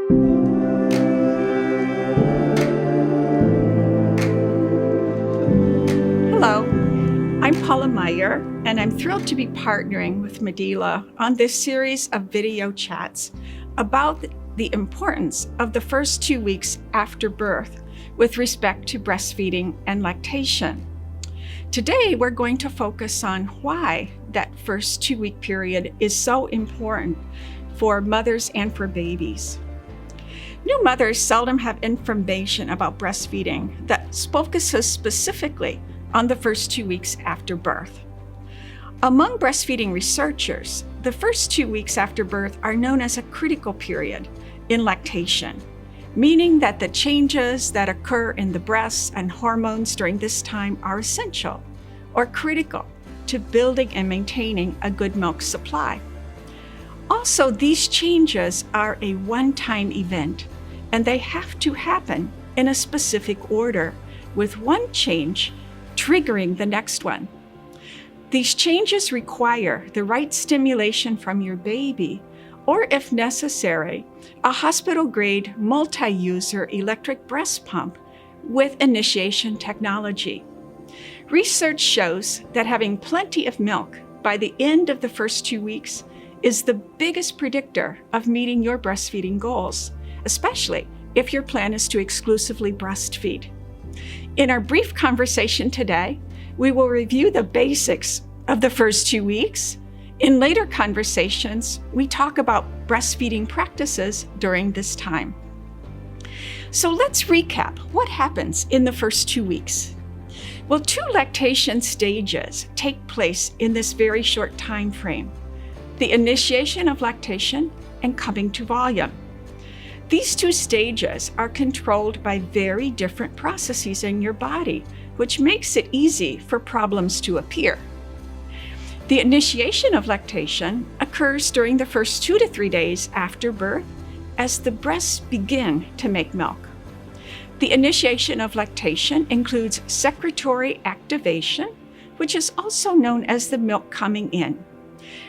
Hello, I'm Paula Meier, and I'm thrilled to be partnering with Medela on this series of video chats about the importance of the first 2 weeks after birth with respect to breastfeeding and lactation. Today, we're going to focus on why that first 2-week period is so important for mothers and for babies. New mothers seldom have information about breastfeeding that focuses specifically on the first 2 weeks after birth. Among breastfeeding researchers, the first 2 weeks after birth are known as a critical period in lactation, meaning that the changes that occur in the breasts and hormones during this time are essential or critical to building and maintaining a good milk supply. Also, these changes are a one-time event, and they have to happen in a specific order, with one change triggering the next one. These changes require the right stimulation from your baby, or if necessary, a hospital-grade multi-user electric breast pump with initiation technology. Research shows that having plenty of milk by the end of the first 2 weeks is the biggest predictor of meeting your breastfeeding goals, especially if your plan is to exclusively breastfeed. In our brief conversation today, we will review the basics of the first 2 weeks. In later conversations, we talk about breastfeeding practices during this time. So let's recap what happens in the first 2 weeks. Well, 2 lactation stages take place in this very short time frame: the initiation of lactation and coming to volume. These 2 stages are controlled by very different processes in your body, which makes it easy for problems to appear. The initiation of lactation occurs during the first 2 to 3 days after birth as the breasts begin to make milk. The initiation of lactation includes secretory activation, which is also known as the milk coming in,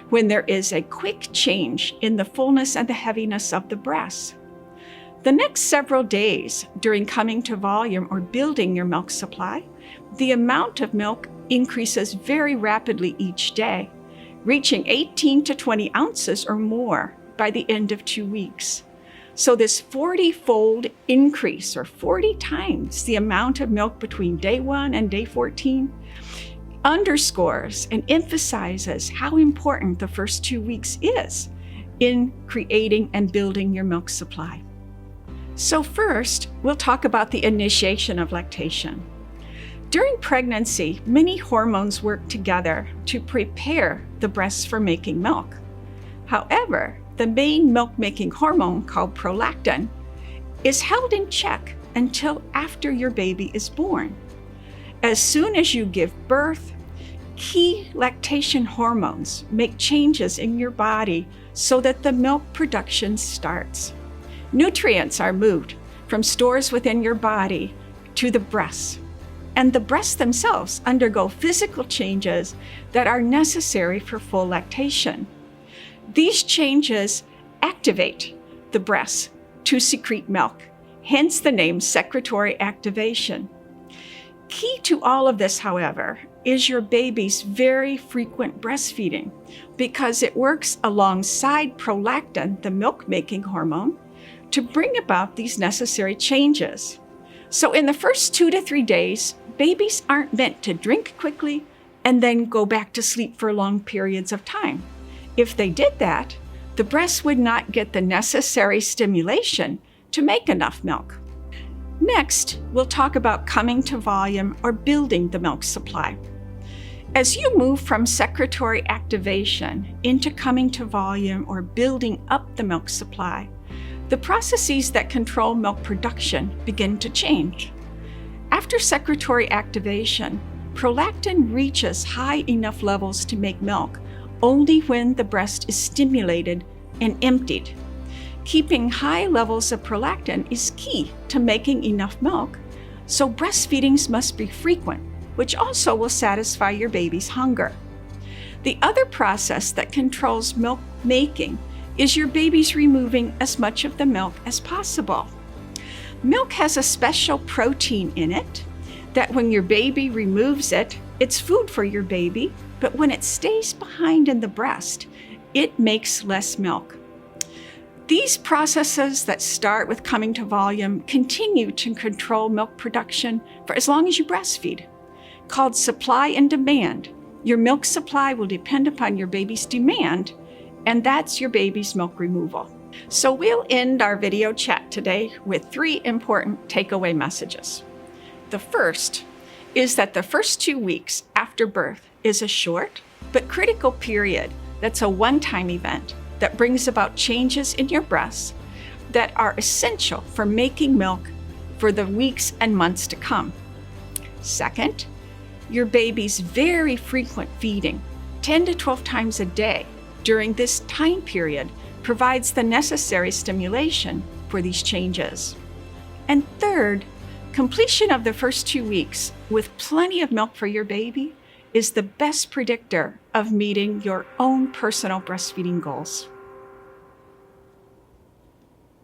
when there is a quick change in the fullness and the heaviness of the breasts. The next several days during coming to volume or building your milk supply, the amount of milk increases very rapidly each day, reaching 18 to 20 ounces or more by the end of 2 weeks. So this 40-fold increase, or 40 times the amount of milk between day 1 and day 14, underscores and emphasizes how important the first 2 weeks is in creating and building your milk supply. So first, we'll talk about the initiation of lactation. During pregnancy, many hormones work together to prepare the breasts for making milk. However, the main milk-making hormone, called prolactin, is held in check until after your baby is born. As soon as you give birth, key lactation hormones make changes in your body so that the milk production starts. Nutrients are moved from stores within your body to the breasts, and the breasts themselves undergo physical changes that are necessary for full lactation. These changes activate the breasts to secrete milk, hence the name secretory activation. Key to all of this, however, is your baby's very frequent breastfeeding, because it works alongside prolactin, the milk-making hormone, to bring about these necessary changes. So in the first 2 to 3 days, babies aren't meant to drink quickly and then go back to sleep for long periods of time. If they did that, the breasts would not get the necessary stimulation to make enough milk. Next, we'll talk about coming to volume or building the milk supply. As you move from secretory activation into coming to volume or building up the milk supply, the processes that control milk production begin to change. After secretory activation, prolactin reaches high enough levels to make milk only when the breast is stimulated and emptied. Keeping high levels of prolactin is key to making enough milk, so breastfeedings must be frequent, which also will satisfy your baby's hunger. The other process that controls milk making is your baby's removing as much of the milk as possible. Milk has a special protein in it that when your baby removes it, it's food for your baby, but when it stays behind in the breast, it makes less milk. These processes that start with coming to volume continue to control milk production for as long as you breastfeed. Called supply and demand, your milk supply will depend upon your baby's demand, and that's your baby's milk removal. So we'll end our video chat today with 3 important takeaway messages. The first is that the first 2 weeks after birth is a short but critical period that's a one-time event that brings about changes in your breasts that are essential for making milk for the weeks and months to come. Second, your baby's very frequent feeding, 10 to 12 times a day during this time period, provides the necessary stimulation for these changes. And third, completion of the first 2 weeks with plenty of milk for your baby is the best predictor of meeting your own personal breastfeeding goals.